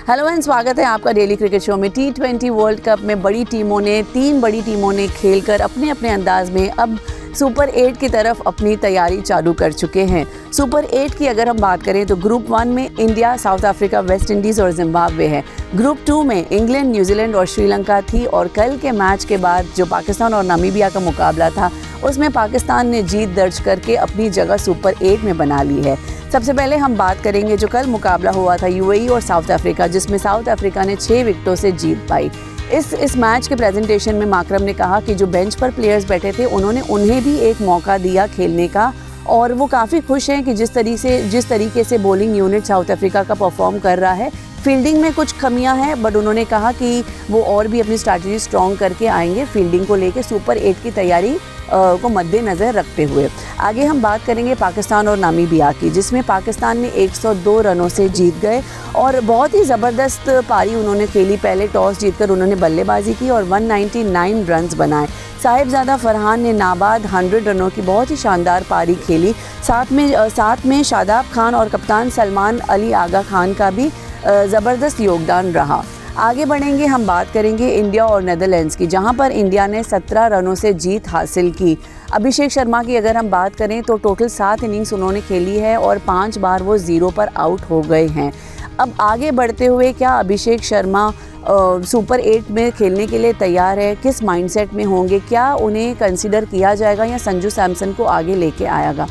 Hello and स्वागत है आपका डेली क्रिकेट शो में। T20 वर्ल्ड कप में तीन बड़ी टीमों ने खेलकर अपने अपने अंदाज में अब सुपर 8 की तरफ अपनी तैयारी चालू कर चुके हैं। सुपर 8 की अगर हम बात करें तो ग्रुप 1 में India, south Africa, West Indies और जिम्बाब्वे है। ग्रुप 2 में इंग्लैंड, न्यूजीलैंड और श्रीलंका थी और कल के मैच के बाद जो पाकिस्तान और नामीबिया का मुकाबला था उसमें पाकिस्तान ने जीत दर्ज करके अपनी जगह सुपर 8 में बना ली है। सबसे पहले हम बात करेंगे जो कल मुकाबला हुआ था यूएई और साउथ अफ्रीका, जिसमें साउथ अफ्रीका ने 6 विकेटों से जीत पाई। इस मैच के प्रेजेंटेशन में माकरम ने कहा कि जो बेंच पर प्लेयर्स बैठे थे उन्हें भी एक मौका दिया खेलने का और वो काफ़ी खुश हैं कि जिस तरीके से बॉलिंग यूनिट साउथ अफ्रीका का परफॉर्म कर रहा है। फील्डिंग में कुछ कमियां हैं बट उन्होंने कहा कि वो और भी अपनी स्ट्रैटेजी स्ट्रॉन्ग करके आएंगे फील्डिंग को लेके सुपर 8 की तैयारी को मद्देनज़र रखते हुए। आगे हम बात करेंगे पाकिस्तान और नामीबिया की, जिसमें पाकिस्तान ने 102 रनों से जीत गए और बहुत ही ज़बरदस्त पारी उन्होंने खेली। पहले टॉस जीतकर उन्होंने बल्लेबाजी की और 199 रन्स बनाए। साहिबजादा फरहान ने नाबाद 100 रनों की बहुत ही शानदार पारी खेली। साथ में शादाब खान और कप्तान सलमान अली आगा खान का भी ज़बरदस्त योगदान रहा। आगे बढ़ेंगे, हम बात करेंगे इंडिया और नेदरलैंड्स की, जहां पर इंडिया ने 17 रनों से जीत हासिल की। अभिषेक शर्मा की अगर हम बात करें तो टोटल 7 इनिंग्स उन्होंने खेली है और 5 बार वो 0 पर आउट हो गए हैं। अब आगे बढ़ते हुए क्या अभिषेक शर्मा सुपर 8 में खेलने के लिए तैयार है, किस माइंडसेट में होंगे, क्या उन्हें कंसिडर किया जाएगा या संजू सैमसन को आगे लेके आएगा।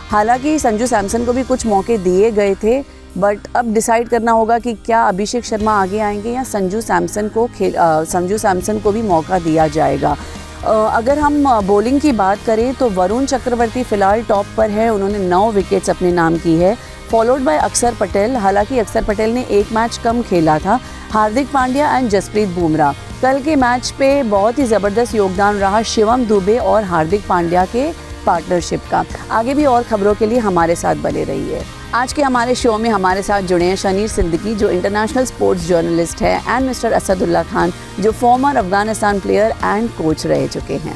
हालांकि संजू सैमसन को भी कुछ मौके दिए गए थे बट अब डिसाइड करना होगा कि क्या अभिषेक शर्मा आगे आएंगे या संजू सैमसन को भी मौका दिया जाएगा। अगर हम बॉलिंग की बात करें तो वरुण चक्रवर्ती फ़िलहाल टॉप पर है, उन्होंने 9 विकेट्स अपने नाम की है, फॉलोड बाय अक्षर पटेल। हालांकि अक्षर पटेल ने एक मैच कम खेला था। हार्दिक पांड्या एंड जसप्रीत बुमराह। कल के मैच पे बहुत ही ज़बरदस्त योगदान रहा शिवम दुबे और हार्दिक पांड्या के पार्टनरशिप का। आगे भी और खबरों के लिए हमारे साथ बने रहिए। आज के हमारे शो में हमारे साथ जुड़े हैं शनीर सिद्दीकी जो इंटरनेशनल स्पोर्ट्स जर्नलिस्ट है एंड मिस्टर असदुल्ला खान जो farmer Afghanistan player and coach रह चुके हैं।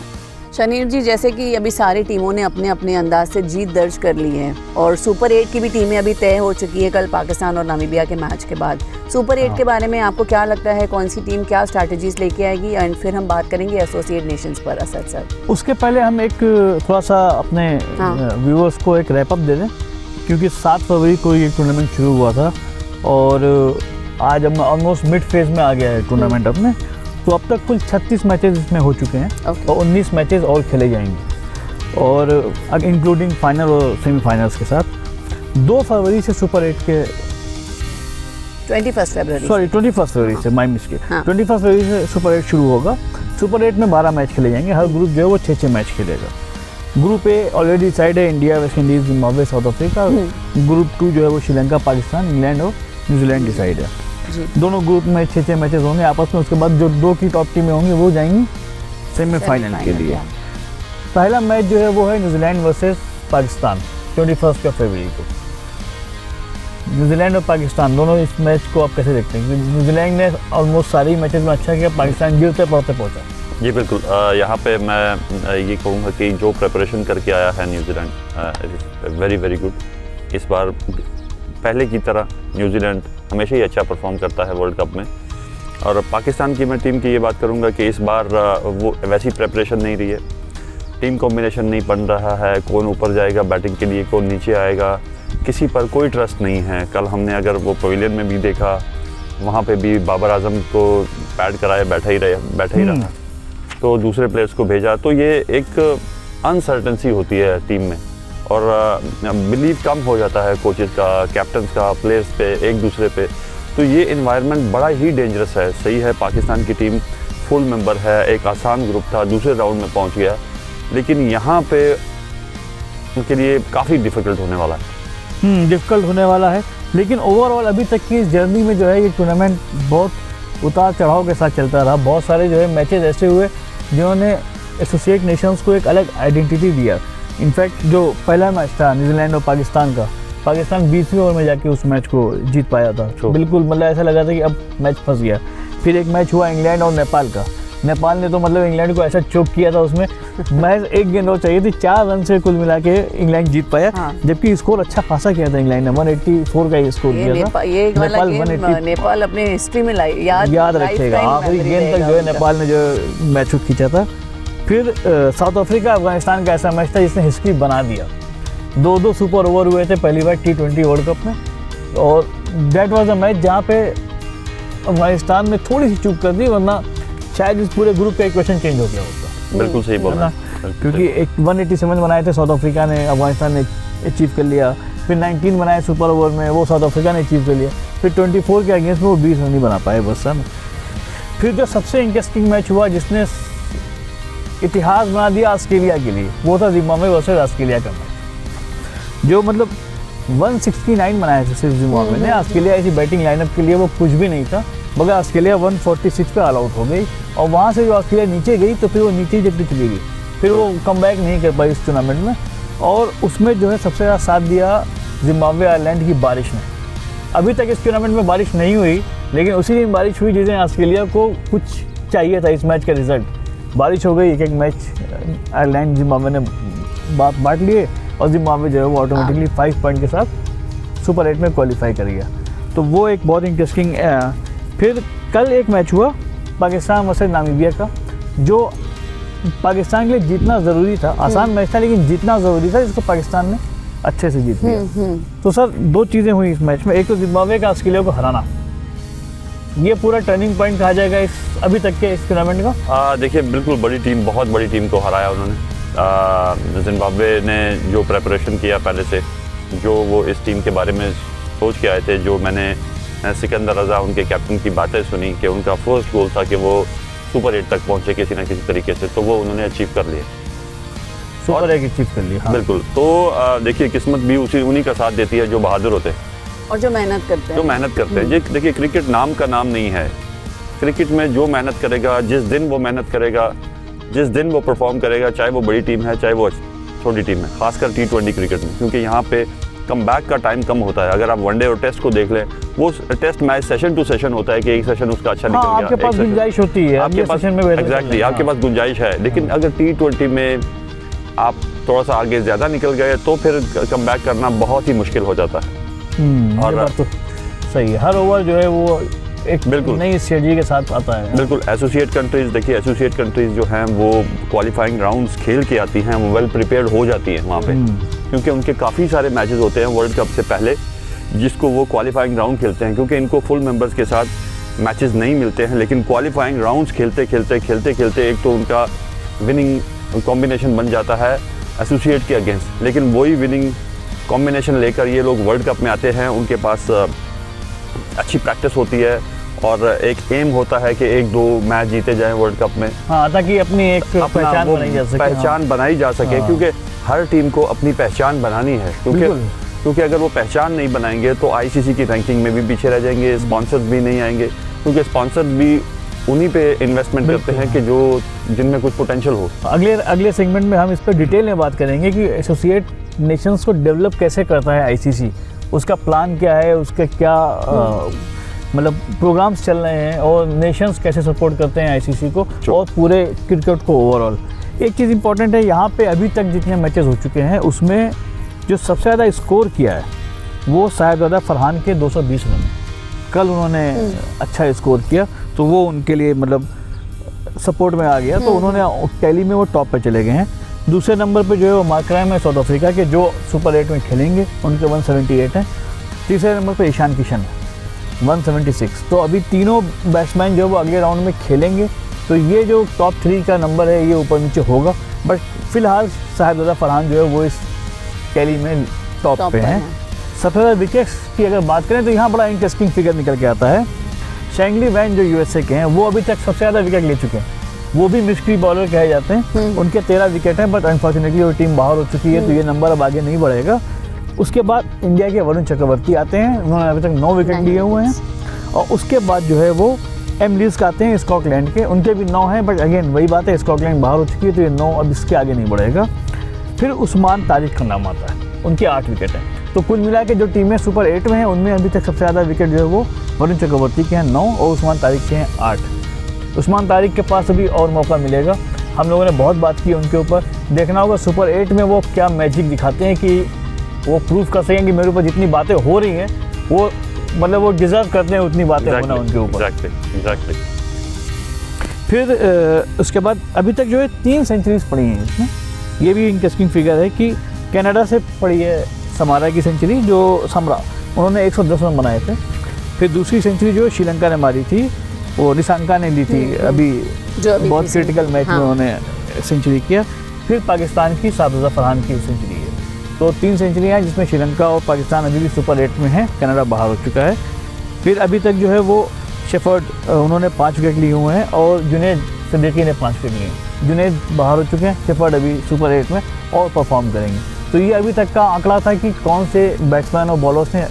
शनीर जी, जैसे कि अभी सारी टीमों ने अपने अपने अंदाज से जीत दर्ज कर ली है और सुपर 8 की भी टीमें अभी तय हो चुकी है कल पाकिस्तान और नामीबिया के मैच के बाद। सुपर 8 के बारे में आपको क्या लगता है, कौन सी टीम क्या स्ट्रैटेजीज लेके आएगी एंड फिर हम बात करेंगे एसोसिएट नेशंस पर। असद सर, उसके पहले हम एक थोड़ा सा अपने व्यूअर्स को एक रैप अप दे दें क्योंकि 7 फरवरी को ये टूर्नामेंट शुरू हुआ था और आज हम ऑलमोस्ट मिड फेज में आ गया है टूर्नामेंट अपने। तो अब तक कुल 36 मैचेस इसमें हो चुके हैं और 19 मैचेस और खेले जाएंगे और इंक्लूडिंग फाइनल और सेमीफाइनल्स के साथ। 2 फरवरी से सुपर 8 के 21 फरवरी से माय मिस्टेक 21 फरवरी से सुपर 8 शुरू होगा। सुपर 8 में 12 मैच खेले जाएंगे, हर ग्रुप जो है वो 6-6 मैच खेलेगा। ग्रुप ए ऑलरेडी डिसाइड है, India, West Indies, Zimbabwe, south Africa. Group 2 जो है वो श्रीलंका, पाकिस्तान, इंग्लैंड और न्यूजीलैंड डिसाइड है। दोनों ग्रुप में 6-6 मैचेस होंगे आपस में। उसके बाद जो 2 की टॉप टीमें होंगी वो जाएंगी सेमीफाइनल के लिए। पहला मैच जो है वो है न्यूजीलैंड वर्सेस पाकिस्तान 21 फरवरी को। न्यूजीलैंड और पाकिस्तान दोनों इस मैच को आप कैसे देखते हैं? न्यूजीलैंड ने ऑलमोस्ट सारी मैचेस में अच्छा किया, पाकिस्तान गिरते पड़ते पहुंचा। जी बिल्कुल, यहाँ पे मैं ये कहूँगा कि जो प्रिपरेशन करके आया है न्यूजीलैंड वेरी वेरी गुड। इस बार पहले की तरह न्यूजीलैंड हमेशा ही अच्छा परफॉर्म करता है वर्ल्ड कप में। और पाकिस्तान की मैं टीम की ये बात करूँगा कि इस बार वो वैसी प्रिपरेशन नहीं रही है, टीम कॉम्बिनेशन नहीं बन रहा है, कौन ऊपर जाएगा बैटिंग के लिए, कौन नीचे आएगा, किसी पर कोई ट्रस्ट नहीं है। कल हमने अगर वो पवेलियन में भी देखा, वहाँ पे भी बाबर आजम को पैड कराए बैठा ही रहा तो दूसरे प्लेयर्स को भेजा। तो ये एक अनसर्टेंसी होती है टीम में और बिलीव कम हो जाता है कोचेस का, कैप्टन्स का, प्लेयर्स पे, एक दूसरे पे। तो ये इन्वायरमेंट बड़ा ही डेंजरस है। सही है, पाकिस्तान की टीम फुल मेंबर है, एक आसान ग्रुप था, दूसरे राउंड में पहुंच गया, लेकिन यहाँ पे उनके लिए काफ़ी डिफ़िकल्ट होने वाला है। डिफ़िकल्ट होने वाला है, लेकिन ओवरऑल अभी तक की इस जर्नी में जो है ये टूर्नामेंट बहुत उतार चढ़ाव के साथ चलता रहा। बहुत सारे जो है मैचेस ऐसे हुए जिन्होंने एसोसिएट नेशंस को एक अलग आइडेंटिटी दिया। इनफैक्ट जो पहला मैच था न्यूजीलैंड और पाकिस्तान का, पाकिस्तान 20वीं ओवर में जाके उस मैच को जीत पाया था। बिल्कुल मतलब ऐसा लगा था कि अब मैच फंस गया। फिर एक मैच हुआ इंग्लैंड और नेपाल का, नेपाल ने तो मतलब इंग्लैंड को ऐसा चोक किया था उसमें, महज एक गेंद और चाहिए थी, 4 रन से कुल मिला के इंग्लैंड जीत पाया। हाँ। जबकि स्कोर अच्छा खासा किया था इंग्लैंड ने, 184 का स्कोर किया था। ये वाला नेपाल गेम 180 नेपाल अपने हिस्ट्री में याद रखेगा, आखिरी गेंद तक जो है नेपाल ने जो मैच को खींचा था। फिर साउथ अफ्रीका अफगानिस्तान का ऐसा मैच था जिसने हिस्ट्री बना दिया। 2-2 सुपर ओवर हुए थे पहली बार T20 वर्ल्ड कप में, और दैट वाज अ मैच जहाँ पे अफगानिस्तान ने थोड़ी सी चूक कर दी, वरना शायद इस पूरे ग्रुप का इक्वेशन चेंज हो गया होता। बिल्कुल सही बोला, क्योंकि एक 187 बनाए थे साउथ अफ्रीका ने, अफगानिस्तान ने अचीव कर लिया। फिर 19 बनाए सुपर ओवर में, वो साउथ अफ्रीका ने अचीव कर लिया। फिर 24 के अगेंस्ट में वो 20 रन नहीं बना पाए बस सर। फिर जो सबसे इंटरेस्टिंग मैच हुआ जिसने इतिहास बना दिया ऑस्ट्रेलिया के लिए, वो था जिम्बाब्वे वर्सेस ऑस्ट्रेलिया का मैच, जो मतलब 169 बनाए थे सिर्फ जिम्बाब्वे ने। ऑस्ट्रेलिया ऐसी बैटिंग लाइनअप के लिए वो कुछ भी नहीं था, मगर ऑस्ट्रेलिया 146 पे ऑल आउट हो गई, और वहाँ से जो ऑस्ट्रेलिया नीचे गई तो फिर वो नीचे ही जल्दी चली गई, फिर वो कम बैक नहीं कर पाई इस टूर्नामेंट में। और उसमें जो है सबसे ज़्यादा साथ दिया जिम्बाब्वे आइलैंड की बारिश ने। अभी तक इस टूर्नामेंट में बारिश नहीं हुई, लेकिन उसी दिन बारिश हुई जिस दिन ऑस्ट्रेलिया को कुछ चाहिए था इस मैच का रिजल्ट। बारिश हो गई, एक मैच आयरलैंड जिम्बाब्वे ने बांट लिए, और जिम्बाब्वे जो है वो ऑटोमेटिकली 5 पॉइंट के साथ सुपर 8 में क्वालिफाई कर गया। तो वो एक बहुत इंटरेस्टिंग। फिर कल एक मैच हुआ पाकिस्तान वर्सेस नामीबिया का, जो पाकिस्तान के लिए जीतना ज़रूरी था। आसान मैच था लेकिन जीतना ज़रूरी था, जिसको पाकिस्तान ने अच्छे से जीत लिया। तो सर 2 चीज़ें हुई इस मैच में, एक तो जिम्बाब्वे का ऑस्ट्रेलिया को हराना, ये पूरा टर्निंग पॉइंट कहा जाएगा इस अभी तक के इस टूर्नामेंट का। देखिए बिल्कुल बड़ी टीम, बहुत बड़ी टीम को हराया उन्होंने। जिम्बाब्वे ने जो प्रेपरेशन किया पहले से, जो वो इस टीम के बारे में सोच के आए थे, जो मैंने सिकंदर रज़ा उनके कैप्टन की बातें सुनी कि उनका फर्स्ट गोल था कि वो सुपर 8 तक पहुंचे किसी ना किसी तरीके से, तो वो उन्होंने अचीव कर लिया, सुपर 8 अचीव कर लिया। हाँ। बिल्कुल। तो देखिए किस्मत भी उन्हीं का साथ देती है जो बहादुर होते हैं और जो मेहनत करते हैं। ये देखिए क्रिकेट नाम का नाम नहीं है। क्रिकेट में जो मेहनत करेगा, जिस दिन वो मेहनत करेगा, जिस दिन वो परफॉर्म करेगा, चाहे वो बड़ी टीम है चाहे वो छोटी टीम है, खासकर T20 क्रिकेट में, क्योंकि यहाँ पे कम बैक का टाइम कम होता है। अगर आप वनडे और टेस्ट को देख लें, वो test match session to session होता है कि एक सेशन उसका अच्छा निकल गया, आपके पास गुंजाइश होती है, आपके पास एग्जैक्टली आपके पास गुंजाइश है। लेकिन अगर T20 में आप थोड़ा सा आगे ज़्यादा निकल गए तो फिर कम बैक करना बहुत ही मुश्किल हो जाता है। और तो सही है, हर ओवर जो है वो एक बिल्कुल नई स्ट्रेटजी के साथ आता है। बिल्कुल। एसोसिएट कंट्रीज, देखिए एसोसिएट कंट्रीज जो हैं वो क्वालिफाइंग राउंड्स खेल के आती हैं, वो वेल प्रिपेयर्ड हो जाती हैं वहाँ पे, क्योंकि उनके काफ़ी सारे मैचेस होते हैं वर्ल्ड कप से पहले जिसको वो क्वालिफाइंग राउंड खेलते हैं, क्योंकि इनको फुल मेंबर्स के साथ मैचेस नहीं मिलते हैं। लेकिन क्वालिफाइंग राउंड्स खेलते खेलते एक तो उनका विनिंग कॉम्बिनेशन बन जाता है एसोसिएट के अगेंस्ट, लेकिन वही विनिंग कॉम्बिनेशन लेकर ये लोग वर्ल्ड कप में आते हैं। उनके पास अच्छी प्रैक्टिस होती है और एक एम होता है कि 1-2 मैच जीते जाएं वर्ल्ड कप में। हाँ, ताकि अपनी एक पहचान बनाई जा सके। क्योंकि हर टीम को अपनी पहचान बनानी है, क्योंकि अगर वो पहचान नहीं बनाएंगे तो आईसीसी की रैंकिंग में भी पीछे रह जाएंगे, स्पॉन्सर्स भी नहीं आएंगे, क्योंकि स्पॉन्सर भी उन्हीं पे इन्वेस्टमेंट करते हैं कि जो जिनमें कुछ पोटेंशियल हो। अगले सेगमेंट में हम इस पर डिटेल में बात करेंगे कि एसोसिएट नेशंस को डेवलप कैसे करता है आईसीसी, उसका प्लान क्या है, उसके क्या मतलब प्रोग्राम्स चल रहे हैं, और नेशंस कैसे सपोर्ट करते हैं आईसीसी को और पूरे क्रिकेट को ओवरऑल। एक चीज़ इंपॉर्टेंट है, यहाँ पे अभी तक जितने मैचेस हो चुके हैं उसमें जो सबसे ज़्यादा स्कोर किया है वो साहिबजादा फरहान के 220 रन। कल उन्होंने अच्छा स्कोर किया तो वो उनके लिए मतलब सपोर्ट में आ गया, तो उन्होंने टैली में वो टॉप पे चले गए हैं। दूसरे नंबर पे जो है वो मार्करैम है साउथ अफ्रीका के, जो सुपर 8 में खेलेंगे, उनके 178 हैं। तीसरे नंबर पे ईशान किशन है 176। तो अभी तीनों बैट्समैन जो वो अगले राउंड में खेलेंगे, तो ये जो टॉप 3 का नंबर है ये ऊपर नीचे होगा। बट फिलहाल साहिबजादा फरहान जो है वो इस टैली में टॉप पे हैं। सबसे ज़्यादा विकेट्स की अगर बात करें तो यहाँ बड़ा इंटरेस्टिंग फिगर निकल के आता है। शैंगली वैन जो यूएसए के हैं वो अभी तक सबसे ज़्यादा विकेट ले चुके हैं, वो भी मिस्ट्री बॉलर कहे जाते हैं। उनके 13 विकेट हैं, बट अनफॉर्चुनेटली वो टीम बाहर हो चुकी है, तो ये नंबर अब आगे नहीं बढ़ेगा। उसके बाद इंडिया के वरुण चक्रवर्ती आते हैं, उन्होंने अभी तक 9 विकेट लिए हुए हैं। और उसके बाद जो है वो एम लीज आते हैं स्कॉटलैंड के, उनके भी 9 हैं, बट अगेन वही बात है, स्कॉटलैंड बाहर हो चुकी है, तो ये 9 अब इसके आगे नहीं बढ़ेगा। फिर उस्मान तारिक का नाम आता है, उनके 8 विकेट हैं। तो कुल मिला के जो टीमें सुपर 8 में हैं उनमें अभी तक सबसे ज़्यादा विकेट जो है वो वरुण चक्रवर्ती के हैं 9 और उस्मान तारिक के हैं 8। उस्मान तारिक के पास अभी और मौका मिलेगा। हम लोगों ने बहुत बात की उनके ऊपर, देखना होगा सुपर 8 में वो क्या मैजिक दिखाते हैं कि वो प्रूफ कर सकें कि मेरे ऊपर जितनी बातें हो रही हैं वो मतलब वो डिज़र्व करते हैं उतनी बातें होना उनके ऊपर। एग्जैक्टली। फिर उसके बाद अभी तक जो है 3 सेंचुरीज पड़ी हैं इसमें। ये भी इंटरेस्टिंग फिगर है कि कनाडा से पड़ी है समारा की सेंचुरी, जो समरा उन्होंने 110 रन बनाए थे। फिर दूसरी सेंचुरी जो श्रीलंका ने मारी थी वो निशांका ने ली थी, अभी बहुत क्रिटिकल मैच में उन्होंने सेंचुरी किया। फिर पाकिस्तान की साबिज़ा फरहान की सेंचुरी है। तो 3 सेंचुरियाँ हैं जिसमें श्रीलंका और पाकिस्तान अभी भी सुपर 8 में है, कनाडा बाहर हो चुका है। फिर अभी तक जो है वो शेफर्ड उन्होंने 5 विकेट लिए हुए हैं और जुनैद सिद्दीकी ने 5 विकेट लिए हैं। जुनैद बाहर हो चुके हैं, शेफर्ड अभी सुपर 8 में और परफॉर्म करेंगे। तो ये अभी तक का आंकड़ा था कि कौन से बैट्समैन और बॉलर्स ने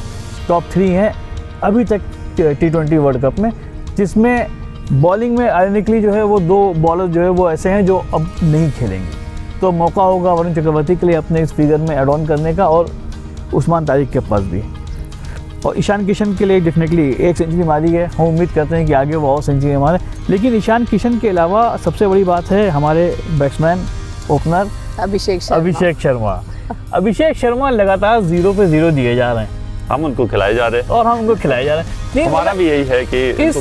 टॉप 3 हैं अभी तक T20 वर्ल्ड कप में, जिसमें बॉलिंग में आयरनिकली जो है वो 2 बॉलर जो है वो ऐसे हैं जो अब नहीं खेलेंगे। तो मौका होगा वरुण चक्रवर्ती के लिए अपने इस फिगर में एड ऑन करने का और उस्मान तारिक के पास भी। और ईशान किशन के लिए डेफिनेटली 1 सेंचुरी मारी है, हम उम्मीद करते हैं कि आगे वो और सेंचुरी मारे। लेकिन ईशान किशन के अलावा सबसे बड़ी बात है हमारे बैट्समैन ओपनर अभिषेक शर्मा लगातार 0 पे 0 दिए जा रहे हैं। हम उनको खिलाए जा रहे हैं और हम उनको खिलाए जा रहे हैं। हमारा भी यही है कि इस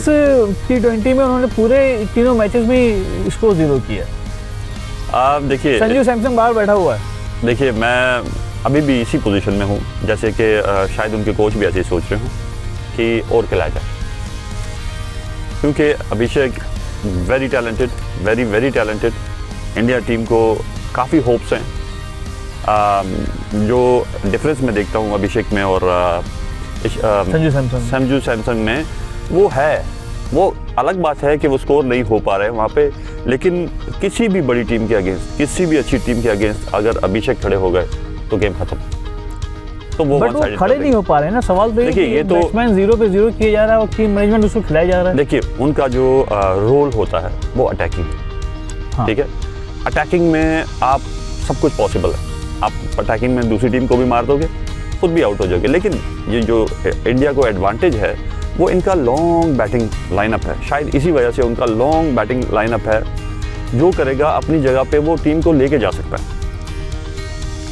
T20 में उन्होंने पूरे तीनों मैचेस में इसको 0 किया। आप देखिए, संजू सैमसन बाहर बैठा हुआ है। देखिए मैं अभी भी इसी पोजीशन में हूँ जैसे कि शायद उनके कोच भी ऐसे ही सोच रहे हों कि और खिलाया जाए, क्योंकि Abhishek very talented, very talented. India team को काफ़ी होप्स हैं। जो डिफरेंस मैं देखता हूँ अभिषेक में और संजू सैमसन में वो है, वो अलग बात है कि वो स्कोर नहीं हो पा रहे हैं वहाँ पे, लेकिन किसी भी बड़ी टीम के अगेंस्ट, किसी भी अच्छी टीम के अगेंस्ट अगर अभिषेक खड़े हो गए तो गेम खत्म। तो वो खड़े नहीं हो पा रहे हैं ना। सवाल तो देखिए, ये तो बैट्समैन 0 पे 0 किया जा रहा है और टीम मैनेजमेंट उसको खिलाया जा रहा है। देखिए उनका जो रोल होता है वो अटैकिंग है, ठीक है। अटैकिंग में आप सब कुछ पॉसिबल है, आप अटैकिंग में दूसरी टीम को भी मार दोगे, खुद भी आउट हो जाओगे। लेकिन ये जो इंडिया को एडवांटेज है वो इनका लॉन्ग बैटिंग लाइनअप है। शायद इसी वजह से उनका लॉन्ग बैटिंग लाइनअप है, जो करेगा अपनी जगह पे वो टीम को लेके जा सकता है।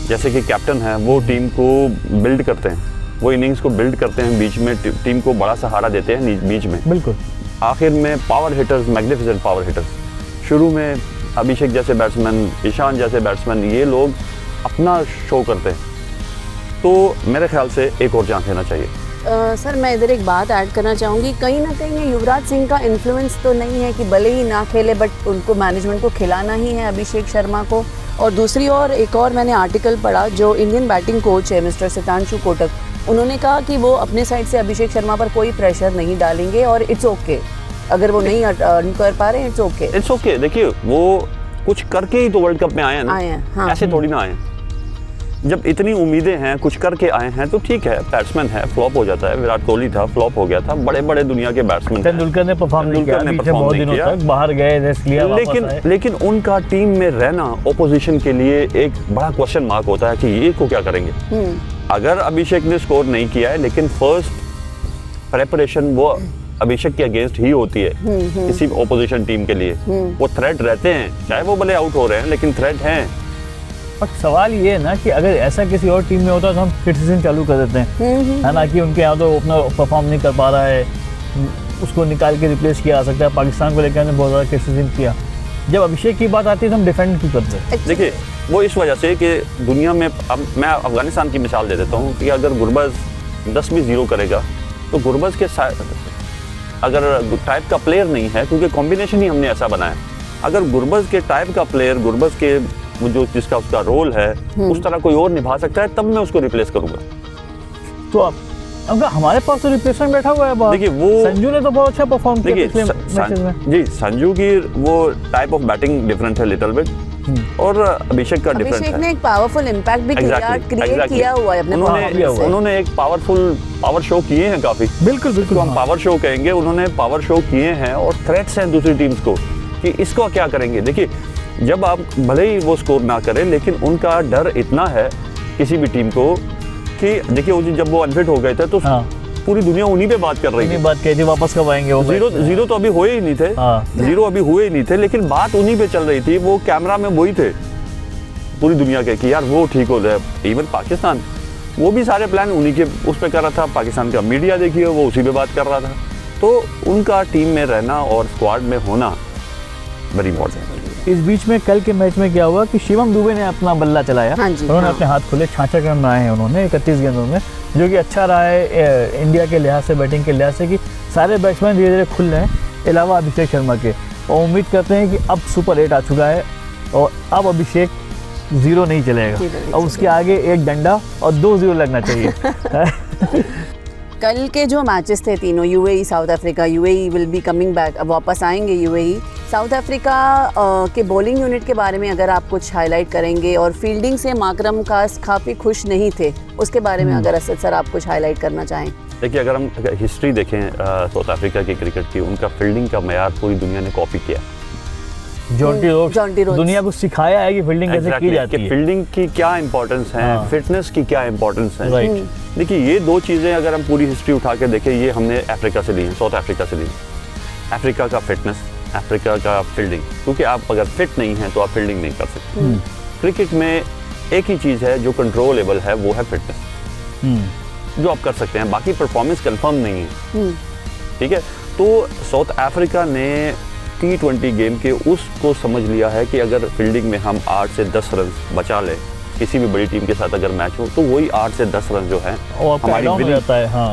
जैसे कि कैप्टन है, वो टीम को बिल्ड करते हैं, वो इनिंग्स को बिल्ड करते हैं, बीच में टीम को बड़ा सहारा देते हैं बीच में। बिल्कुल। आखिर में power hitters, magnificent power hitters. शुरू में अभिषेक जैसे बैट्समैन, ईशान जैसे बैट्समैन, ये लोग अपना शो करते हैं। तो मेरे ख्याल से एक और चांस लेना चाहिए। सर मैं इधर एक बात ऐड करना चाहूँगी, कहीं ना कहीं ये युवराज सिंह का इन्फ्लुएंस तो नहीं है कि भले ही ना खेले बट उनको मैनेजमेंट को खिलाना ही है अभिषेक शर्मा को। और दूसरी ओर एक और मैंने आर्टिकल पढ़ा, जो इंडियन बैटिंग कोच है मिस्टर सितांशु कोटक, उन्होंने कहा कि वो अपने साइड से अभिषेक शर्मा पर कोई प्रेशर नहीं डालेंगे और इट्स ओके, अगर वो नहीं अर्न कर पा रहे हैं इट्स ओके। देखिए वो कुछ करके ही तो वर्ल्ड कप में आए हैं ना, हाँ। ऐसे थोड़ी ना आए हैं। जब इतनी उम्मीदें हैं, कुछ करके आए हैं तो ठीक है, बैट्समैन है, फ्लॉप हो जाता है। विराट कोहली था, फ्लॉप हो गया था। बड़े बड़े दुनिया के बैट्समैन, तेंदुलकर ने परफॉर्म नहीं किया, बाहर गए, रेस्ट लिया, लेकिन उनका टीम में रहना ओपोजिशन के लिए एक बड़ा क्वेश्चन मार्क होता है कि ये को क्या करेंगे। अगर अभिषेक ने स्कोर नहीं किया है, लेकिन फर्स्ट प्रेपरेशन वो अभिषेक के अगेंस्ट ही होती है किसी ओपोजिशन टीम के लिए। वो थ्रेट रहते हैं, चाहे वो भले आउट हो रहे हैं, लेकिन थ्रेट हैं। पर सवाल ये है ना कि अगर ऐसा किसी और टीम में होता तो हम क्रिटिसिज्म चालू कर देते हैं, है ना, कि उनके यहाँ तो ओपनर परफॉर्म नहीं कर पा रहा है, उसको निकाल के रिप्लेस किया जा सकता है। पाकिस्तान को लेकर हमने बहुत ज़्यादा क्रिटिसिज्म किया। जब अभिषेक की बात आती है तो हम डिफेंड क्यों करते हैं? देखिए वो इस वजह से कि दुनिया में, अब मैं अफगानिस्तान की मिसाल दे देता हूँ कि अगर गुरबज 10 भी 0 करेगा तो गुरबज के अगर टाइप का प्लेयर नहीं है, क्योंकि कॉम्बिनेशन ही हमने ऐसा बनाया, अगर गुरबज के टाइप का प्लेयर, गुरबज के जो जिसका उसका रोल है उस तरह कोई और निभा सकता है, तब मैं उसको रिप्लेस करूंगा। तो अब हमारे पास तो रिप्लेसमेंट बैठा हुआ है। देखिए वो संजू ने तो बहुत अच्छा परफॉर्म किया पिछले मैचेस में। जी, संजू की वो टाइप ऑफ बैटिंग डिफरेंट है लिटिल बिट, और अभिषेक का डिफरेंट है। अभिषेक ने एक पावरफुल इंपैक्ट भी क्रिएट किया हुआ है अपने। उन्होंने एक पावर शो किए हैं काफी। बिल्कुल तो हम पावर शो कहेंगे, उन्होंने पावर शो किए हैं और थ्रेट्स हैं दूसरी टीम्स को कि इसको क्या करेंगे। देखिए जब आप भले ही वो स्कोर ना करें, लेकिन उनका डर इतना है किसी भी टीम को कि देखिए जब वो अनफिट हो गए थे तो पूरी दुनिया उन्हीं पे बात कर रही इतनी थी। बात कही थी वापस कब आएंगे वो जीरो तो अभी हुए ही नहीं थे। हाँ। जीरो अभी हुए ही नहीं थे, लेकिन बात उन्हीं पे चल रही थी। वो कैमरा में वही थे पूरी दुनिया के कि यार वो ठीक हो जाए। इवन पाकिस्तान वो भी सारे प्लान उन्हीं के उस पर कर रहा था। पाकिस्तान का मीडिया देखिए वो उसी पे बात कर रहा था। तो उनका टीम में रहना और स्क्वाड में होना वेरी इंपॉर्टेंट। इस बीच में कल के मैच में क्या हुआ कि शिवम दुबे ने अपना बल्ला चलाया। हाँ जी, उन्होंने हाँ। अपने हाथ खुले 66 रन बनाए हैं उन्होंने 31 गेंदों में, जो कि अच्छा रहा है इंडिया के लिहाज से, बैटिंग के लिहाज से, कि सारे बैट्समैन धीरे धीरे खुल रहे हैं अलावा अभिषेक शर्मा के। और उम्मीद करते हैं कि अब सुपर 8 आ चुका है और अब अभिषेक 0 नहीं चलेगा। अब उसके आगे एक डंडा और 2 0 लगना चाहिए। कल के जो मैचेस थे तीनों, UAE south Africa, UAE will be coming back, अब वापस आएंगे यूएई। साउथ अफ्रीका के बॉलिंग यूनिट के बारे में अगर आप कुछ हाईलाइट करेंगे, और फील्डिंग से माकरम खास काफ़ी खुश नहीं थे, उसके बारे में अगर असद सर आप कुछ हाईलाइट करना चाहें। देखिए, अगर हम हिस्ट्री देखें साउथ अफ्रीका की क्रिकेट की, उनका फील्डिंग का मयार पूरी दुनिया ने कॉपी किया। जॉन्टी रोड्स दुनिया को सिखाया है कि फील्डिंग कैसे की जाती है, फील्डिंग की क्या इंपॉर्टेंस है, हाँ। फिटनेस की क्या इंपॉर्टेंस है। राइट। देखिए, ये दो चीज़ें अगर हम पूरी हिस्ट्री उठा के देखें, ये हमने अफ्रीका से ली हैं, साउथ अफ्रीका से ली हैं। अफ्रीका का फिटनेस, अफ्रीका का फील्डिंग, क्योंकि आप अगर फिट नहीं हैं तो आप फील्डिंग नहीं कर सकते। क्रिकेट में एक ही चीज़ है जो कंट्रोलेबल है, वो है फिटनेस, जो आप कर सकते हैं। बाकी परफॉर्मेंस कंफर्म नहीं है, ठीक है। तो साउथ अफ्रीका ने T20 गेम के उसको समझ लिया है कि अगर फील्डिंग में हम 8 से 10 रन बचा लें, किसी भी बड़ी टीम के साथ अगर मैच हो, तो वही 8 से 10 रन जो है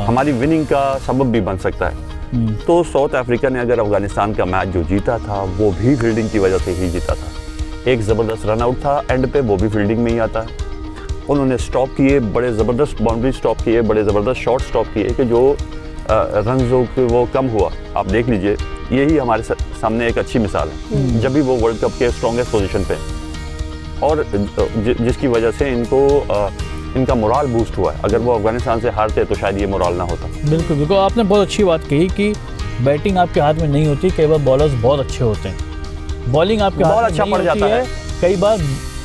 हमारी विनिंग का सबब भी बन सकता है। तो साउथ अफ्रीका ने अगर अफगानिस्तान का मैच जो जीता था, वो भी फील्डिंग की वजह से ही जीता था। एक ज़बरदस्त रन आउट था एंड पे, वो भी फील्डिंग में ही आता है। उन्होंने स्टॉप किए, बड़े ज़बरदस्त बाउंड्री स्टॉप किए, बड़े ज़बरदस्त शॉट स्टॉप किए कि जो रन वो कम हुआ। आप देख लीजिए, यही हमारे सामने एक अच्छी मिसाल है। जब भी वो वर्ल्ड कप के स्ट्रॉन्गेस्ट पोजीशन पे, और जिसकी वजह से इनका मोराल बूस्ट हुआ है। अगर वो अफगानिस्तान से हारते तो शायद ये मोराल ना होता। बिल्कुल बिल्कुल, आपने बहुत अच्छी बात कही कि बैटिंग आपके हाथ में नहीं होती, कई बार बॉलर्स बहुत अच्छे होते हैं, बॉलिंग आपके हाथ में अच्छा नहीं पड़ होती जाता है। कई बार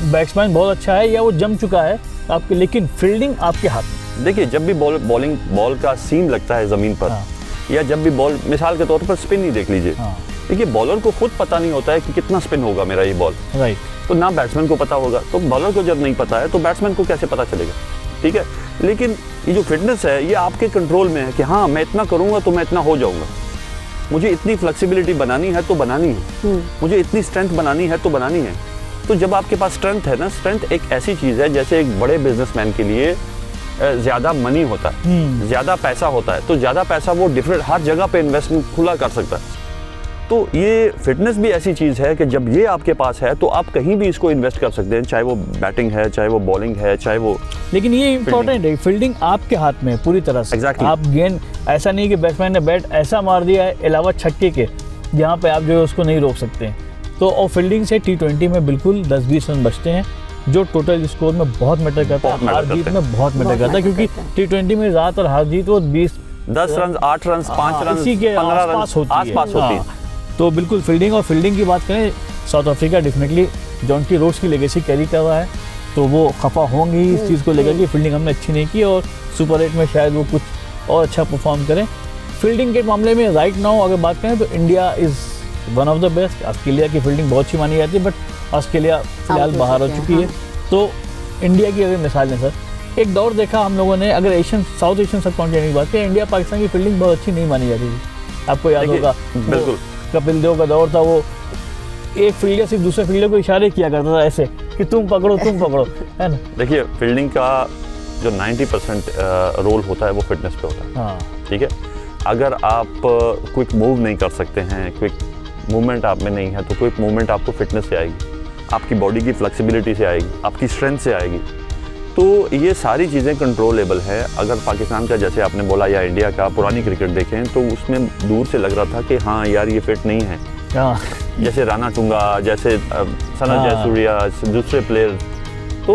बैट्समैन बहुत अच्छा है या वो जम चुका है आपके, लेकिन फील्डिंग आपके हाथ में। देखिए, जब भी बॉल का सीम लगता है ज़मीन पर, हाँ। या जब भी बॉल, मिसाल के तौर पर स्पिन ही देख लीजिए। हाँ। देखिए, बॉलर को खुद पता नहीं होता है कि कितना स्पिन होगा मेरा ये बॉल, राइट। तो ना बैट्समैन को पता होगा। तो बॉलर को जब नहीं पता है तो बैट्समैन को कैसे पता चलेगा, ठीक है। लेकिन ये जो फिटनेस है, ये आपके कंट्रोल में है कि हाँ, मैं इतना करूँगा तो मैं इतना हो जाऊँगा। मुझे इतनी फ्लेक्सिबिलिटी बनानी है तो बनानी है, मुझे इतनी स्ट्रेंथ बनानी है तो बनानी है। तो जब आपके पास स्ट्रेंथ है ना, स्ट्रेंथ एक ऐसी चीज़ है जैसे एक बड़े बिजनेसमैन के लिए ज़्यादा मनी होता है, ज़्यादा पैसा होता है, तो ज़्यादा पैसा वो डिफरेंट हर जगह पे इन्वेस्टमेंट खुला कर सकता है। तो ये फिटनेस भी ऐसी चीज़ है कि जब ये आपके पास है तो आप कहीं भी इसको इन्वेस्ट कर सकते हैं, चाहे वो बैटिंग है, चाहे वो बॉलिंग है, चाहे वो। लेकिन ये इंपॉर्टेंट है, फील्डिंग आपके हाथ में है पूरी तरह से। Exactly. आप गेंद, ऐसा नहीं कि बैट्समैन ने बैट ऐसा मार दिया है अलावा छक्के के, जहाँ पे आप जो है उसको नहीं रोक सकते हैं। तो और फील्डिंग से T20 में बिल्कुल 10-20 रन बचते हैं, जो टोटल स्कोर में बहुत मैटर करता है, हार जीत में बहुत मैटर करता है, क्योंकि T20 में ज़्यादातर हार जीत वो 10 रन, 8 रन, 5 रन, इसी के 15 रन आसपास होती है। तो बिल्कुल फील्डिंग, और फील्डिंग की बात करें, south Africa definitely Jonty Rhodes की लेगेसी कैरी कर रहा है, तो वो खफा होंगे इस चीज़ को लेकर कि फील्डिंग हमने अच्छी नहीं की, और सुपर 8 में शायद वो कुछ और अच्छा परफॉर्म करें। फील्डिंग के मामले में राइट नाउ अगर बात करें तो India is one of the best. Australia की फील्डिंग बहुत अच्छी मानी जाती है, बट ऑस्ट्रेलिया फिलहाल बाहर हो चुकी है। तो इंडिया की अगर मिसाल है सर, एक दौर देखा हम लोगों ने, अगर साउथ एशियन सब कॉन्टिनेंट की बात करें, इंडिया पाकिस्तान की फील्डिंग बहुत अच्छी नहीं मानी जाती थी, आपको याद होगा। बिल्कुल, कपिल देव का दौर था, वो एक फील्डर सिर्फ दूसरे फील्डर को इशारे किया करता था ऐसे कि तुम पकड़ो, है ना। देखिए, फील्डिंग का जो 90% रोल होता है वो फिटनेस पे होता है। हाँ। ठीक है, अगर आप क्विक मूव नहीं कर सकते हैं, क्विक मूवमेंट आप में नहीं है, तो क्विक मूवमेंट आपको फिटनेस से आएगी, आपकी बॉडी की फ्लेक्सिबिलिटी से आएगी, आपकी स्ट्रेंथ से आएगी। तो ये सारी चीज़ें कंट्रोलेबल है। अगर पाकिस्तान का, जैसे आपने बोला, या इंडिया का पुरानी क्रिकेट देखें तो उसमें दूर से लग रहा था कि हाँ यार ये फिट नहीं है। हाँ। जैसे राणा टुंगा, जैसे सना जयसूर्या, दूसरे प्लेयर, तो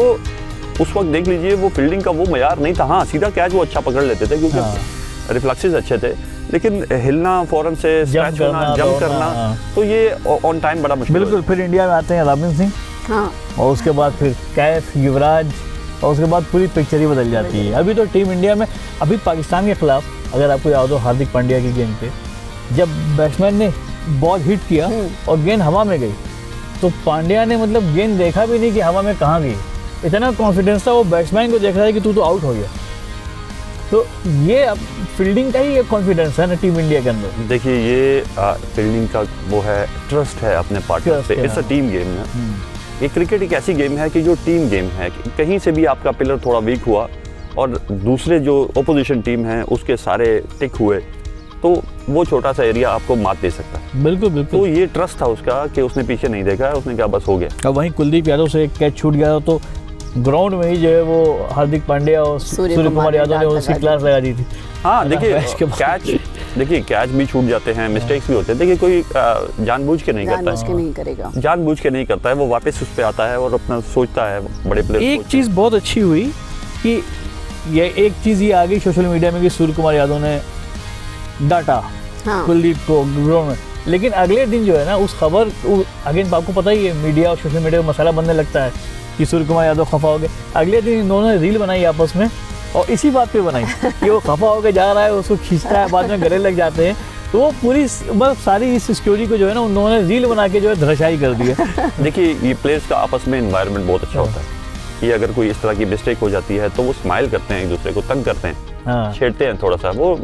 उस वक्त देख लीजिए वो फील्डिंग का वो मयार नहीं था। हाँ, सीधा कैच वो अच्छा पकड़ लेते थे क्योंकि रिफ्लेक्सेस अच्छे थे, लेकिन हिलना फौरन से, स्ट्रेच होना, जंप करना, तो ये ऑन टाइम बड़ा मुश्किल। बिल्कुल। फिर इंडिया में आते हैं रॉबिन सिंह, हाँ, और उसके बाद फिर कैफ, युवराज, और उसके बाद पूरी पिक्चर ही बदल जाती है। अभी तो टीम इंडिया में, अभी पाकिस्तान के खिलाफ अगर आपको याद हो हार्दिक पांड्या की गेंद पे जब बैट्समैन ने बॉल हिट किया और गेंद हवा में गई तो पांड्या ने मतलब गेंद देखा भी नहीं कि हवा में कहाँ गई, इतना कॉन्फिडेंस था वो बैट्समैन को देख रहा है कि तू तो आउट हो गया। तो ये अब फील्डिंग का ही एक कॉन्फिडेंस है ना टीम इंडिया के अंदर। देखिए ये फील्डिंग का वो है, ट्रस्ट है अपने पार्टनर Trust पे। है, इट्स अ टीम गेम है। ये क्रिकेट एक ऐसी गेम है कि जो टीम गेम है, कि कहीं से भी आपका पिलर थोड़ा वीक हुआ और दूसरे जो ओपोजिशन टीम है उसके सारे टिक हुए तो वो छोटा सा एरिया आपको मात दे सकता है। बिल्कुल तो बिल्कुल। ये ट्रस्ट था उसका कि उसने पीछे नहीं देखा, उसने कहा बस हो गया। अब वहीं कुलदीप यादव से एक कैच छूट गया तो ग्राउंड में ही जो है वो हार्दिक पांड्या और सूर्य कुमार यादव ने उसकी क्लास लगा दी थी। हाँ देखिए मैच के बाद। कैच भी छूट जाते हैं, मिस्टेक्स भी होते हैं। देखिए कोई जानबूझ के नहीं करता जानबूझ के है, नहीं करेगा, जानबूझ के नहीं करता है, वो वापस उस पे आता है और अपना सोचता है। बड़े प्लेयर एक चीज़ बहुत अच्छी हुई कि ये एक चीज़ ये आ गई सोशल मीडिया में कि सूर्य कुमार यादव ने डाटा हाँ। कुलदीप को ग्राउंड में, लेकिन अगले दिन जो है ना उस खबर अगेन आपको पता ही है मीडिया और सोशल मीडिया में मसाला बनने लगता है कि सूर्य कुमार यादव खफा हो गए। अगले दिन इन दोनों ने रील बनाई आपस में और इसी बात पे बनाई कि वो खफा होकर जा रहा है, उसको खींचता है, बाद में गले लग जाते हैं। तो वो पूरी मतलब सारी इस स्टोरी को जो है ना उन दोनों ने रील बना के जो है धराशायी कर दी है। देखिए ये प्लेयर्स का आपस में एनवायरनमेंट बहुत अच्छा होता है। ये अगर कोई इस तरह की मिस्टेक हो जाती है तो वो स्माइल करते हैं, एक दूसरे को तंग करते हैं, हाँ। छेड़ते हैं थोड़ा सा। वो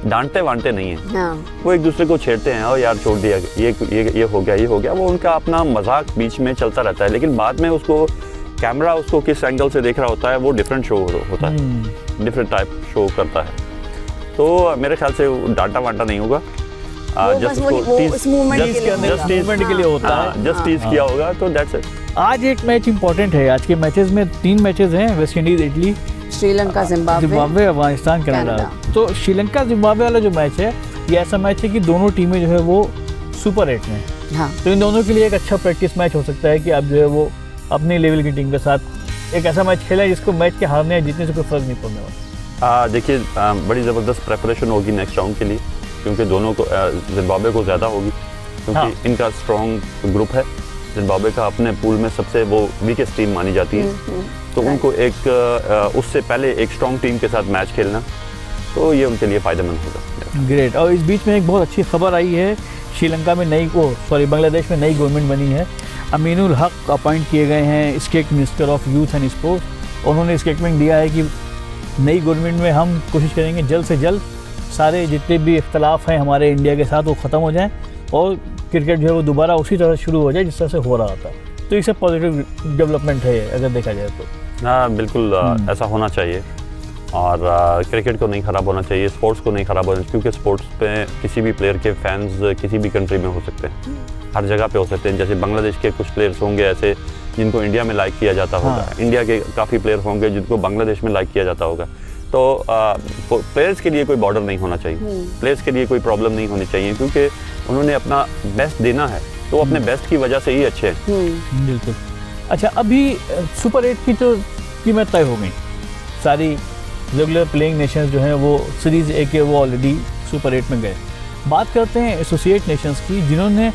डांटते वांटते नहीं है, हाँ। वो एक दूसरे को छेड़ते हैं और यार छोड़ दिया, ये हो गया, ये हो गया। वो उनका अपना मजाक बीच में चलता रहता है, लेकिन बाद में उसको कैमरा उसको किस एंगल से देख रहा होता है वो डिफरेंट शो होता है, डिफरेंट टाइप शो करता है। तो मेरे ख्याल से डांटा वांटा नहीं होगा, जस्ट के लिए होता है, जस्ट टीज किया होगा। तो दैट्स इट। आज एक मैच इंपॉर्टेंट है। आज के मैचेस में 3 मैचेस हैं, West Indies, Italy, Sri Lanka, Zimbabwe, Afghanistan, Canada. तो श्रीलंका जिम्बाब्वे वाला जो मैच है ये ऐसा मैच है कि दोनों टीमें जो है वो सुपर 8 में है। हाँ। तो इन दोनों के लिए एक अच्छा प्रैक्टिस मैच हो सकता है कि आप जो है वो अपने लेवल की टीम के साथ एक ऐसा मैच खेलें जिसको मैच के हारने या जीतने से कोई फर्क नहीं पड़ने वाला। देखिए बड़ी ज़बरदस्त प्रेपरेशन होगी नेक्स्ट राउंड के लिए, क्योंकि दोनों को जिम्बाब्वे को ज़्यादा होगी, क्योंकि हाँ। इनका स्ट्रॉन्ग ग्रुप है। जिम्बाब्वे का अपने पूल में सबसे वो वीकेस्ट टीम मानी जाती है, तो उनको एक उससे पहले एक स्ट्रॉन्ग टीम के साथ मैच खेलना, तो ये उनके लिए फ़ायदेमंद होगा। ग्रेट। और इस बीच में एक बहुत अच्छी खबर आई है, श्रीलंका में बांग्लादेश में नई गवर्नमेंट बनी है। अमीनुल हक अपॉइंट किए गए हैं state minister of youth and sports. उन्होंने स्टेटमेंट दिया है कि नई गवर्नमेंट में हम कोशिश करेंगे जल्द से जल्द सारे जितने भी इख्तलाफ हैं हमारे इंडिया के साथ वो ख़त्म हो जाएं और क्रिकेट जो है वो दोबारा उसी तरह शुरू हो जाए जिस तरह से हो रहा था। तो ये सब पॉजिटिव डेवलपमेंट है अगर देखा जाए तो। हाँ बिल्कुल, ऐसा होना चाहिए। और क्रिकेट को नहीं ख़राब होना चाहिए, स्पोर्ट्स को नहीं ख़राब होना चाहिए, क्योंकि स्पोर्ट्स पे किसी भी प्लेयर के फैंस किसी भी कंट्री में हो सकते हैं, हर जगह पे हो सकते हैं। जैसे बांग्लादेश के कुछ प्लेयर्स होंगे ऐसे जिनको इंडिया में लाइक किया जाता होगा, हाँ। इंडिया के काफ़ी प्लेयर होंगे जिनको बांग्लादेश में लाइक किया जाता होगा। तो प्लेयर्स के लिए कोई बॉर्डर नहीं होना चाहिए, प्लेयर्स के लिए कोई प्रॉब्लम नहीं होनी चाहिए, क्योंकि उन्होंने अपना बेस्ट देना है, तो वो अपने बेस्ट की वजह से ही अच्छे हैं। बिल्कुल। अच्छा, अभी सुपर 8 की तो कीमत तय हो गई, सारी रेगुलर प्लेइंग नेशंस जो हैं वो सीरीज़ ए के वो ऑलरेडी सुपर 8 में गए। बात करते हैं एसोसिएट नेशंस की, जिन्होंने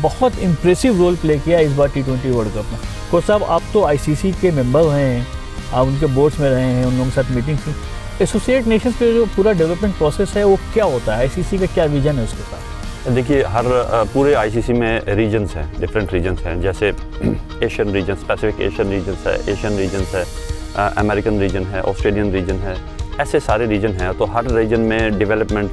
बहुत इम्प्रेसिव रोल प्ले किया इस बार T20 वर्ल्ड कप में। कोच साहब, आप तो ICC के मेंबर रहे हैं, आप उनके बोर्ड्स में रहे हैं, उन लोगों के साथ मीटिंग की। एसोसिएट नेशंस पे जो पूरा डेवलपमेंट प्रोसेस है वो क्या होता है, ICC का क्या विजन है उसके साथ? देखिए, हर पूरे ICC में रीजन्स हैं, डिफरेंट रीजन्स हैं। जैसे Asian region, specific Asian regions है, एशियन रीजन्स है, अमेरिकन रीजन है, ऑस्ट्रेलियन रीजन है, ऐसे सारे रीजन हैं। तो हर रीजन में डेवलपमेंट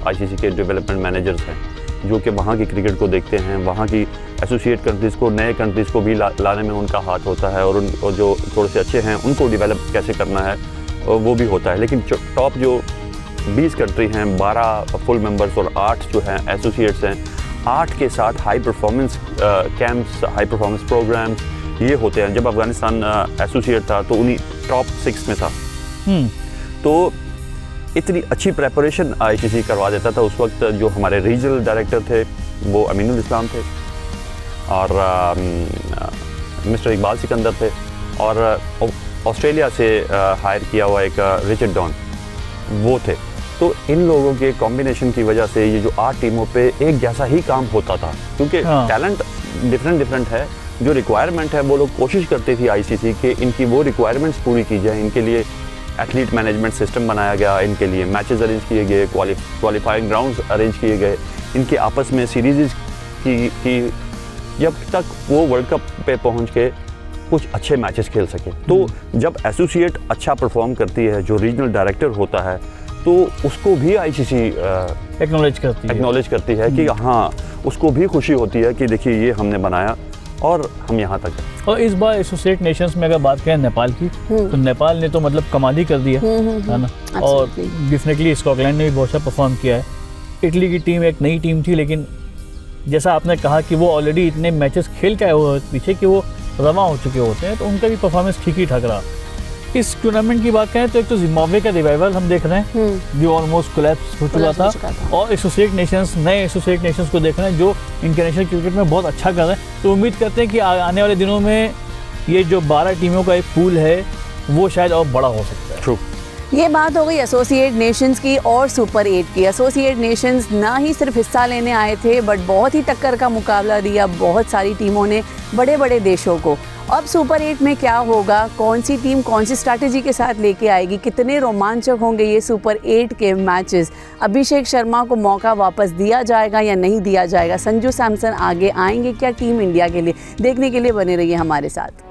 ICC के डेवलपमेंट मैनेजर्स हैं जो कि वहाँ की क्रिकेट को देखते हैं, वहाँ की एसोसिएट कंट्रीज़ को, नए कंट्रीज़ को भी लाने में उनका हाथ होता है, और जो थोड़े से अच्छे हैं उनको डेवलप कैसे करना है वो भी होता है। लेकिन टॉप जो 20 कंट्री हैं, 12 फुल मेंबर्स और 8 जो हैं एसोसिएट्स हैं, 8 के साथ high performance camps, high performance programmes ये होते हैं। जब अफगानिस्तान एसोसिएट था तो उन्हीं टॉप 6 में था। तो इतनी अच्छी प्रेपरेशन ICC करवा देता था। उस वक्त जो हमारे रीजनल डायरेक्टर थे वो अमीनुल इस्लाम थे, और मिस्टर इकबाल सिकंदर थे, और ऑस्ट्रेलिया से हायर किया हुआ एक रिचर्ड डॉन वो थे। तो इन लोगों के कॉम्बिनेशन की वजह से ये जो 8 टीमों पे एक जैसा ही काम होता था, क्योंकि टैलेंट डिफरेंट है। जो रिक्वायरमेंट है वो लोग कोशिश करते थी ICC के इनकी वो रिक्वायरमेंट्स पूरी की जाए, इनके लिए एथलीट मैनेजमेंट सिस्टम बनाया गया इनके लिए, मैचेस अरेंज किए गए, क्वालिफाइंग ग्राउंड्स अरेंज किए गए, इनके आपस में सीरीज़ की जब तक वो वर्ल्ड कप पे पहुंच के कुछ अच्छे मैचेस खेल सके। तो जब एसोसिएट अच्छा परफॉर्म करती है, जो रीजनल डायरेक्टर होता है, तो उसको भी आईसीसी एक्नॉलेज करती है कि हाँ, उसको भी खुशी होती है कि देखिए ये हमने बनाया और हम यहाँ तक हैं। और इस बार एसोसिएट नेशंस में अगर बात करें नेपाल की, तो नेपाल ने तो मतलब कमाल ही कर दिया है ना। और डेफिनेटली स्कॉटलैंड ने भी बहुत अच्छा परफॉर्म किया है। इटली की टीम एक नई टीम थी, लेकिन जैसा आपने कहा कि वो ऑलरेडी इतने मैचेस खेल के आए हुए पीछे कि वो रवा हो चुके होते हैं, तो उनका भी परफॉर्मेंस ठीक ही ठाक रहा। इस टूर्नामेंट की बात करें तो एक तो जिम्बाब्वे का रिवाइवल हम देख रहे हैं जो ऑलमोस्ट कोलैप्स हो चुका था, और एसोसिएट नेशंस, नए एसोसिएट नेशंस को देख रहे हैं जो इंटरनेशनल क्रिकेट में बहुत अच्छा कर रहे हैं। तो उम्मीद करते हैं कि आने वाले दिनों में ये जो 12 टीमों का एक पूल है वो शायद और बड़ा हो सकता है। ट्रू। ये बात हो गई एसोसिएट नेशंस की और सुपर 8 की। एसोसिएट नेशंस ना ही सिर्फ हिस्सा लेने आए थे, बट बहुत ही टक्कर का मुकाबला दिया बहुत सारी टीमों ने बड़े बड़े देशों को। अब सुपर 8 में क्या होगा, कौन सी टीम कौन सी स्ट्रैटेजी के साथ लेके आएगी, कितने रोमांचक होंगे ये सुपर 8 के मैचेस, अभिषेक शर्मा को मौका वापस दिया जाएगा या नहीं दिया जाएगा, संजू सैमसन आगे आएंगे क्या टीम इंडिया के लिए, देखने के लिए बने रहिए हमारे साथ।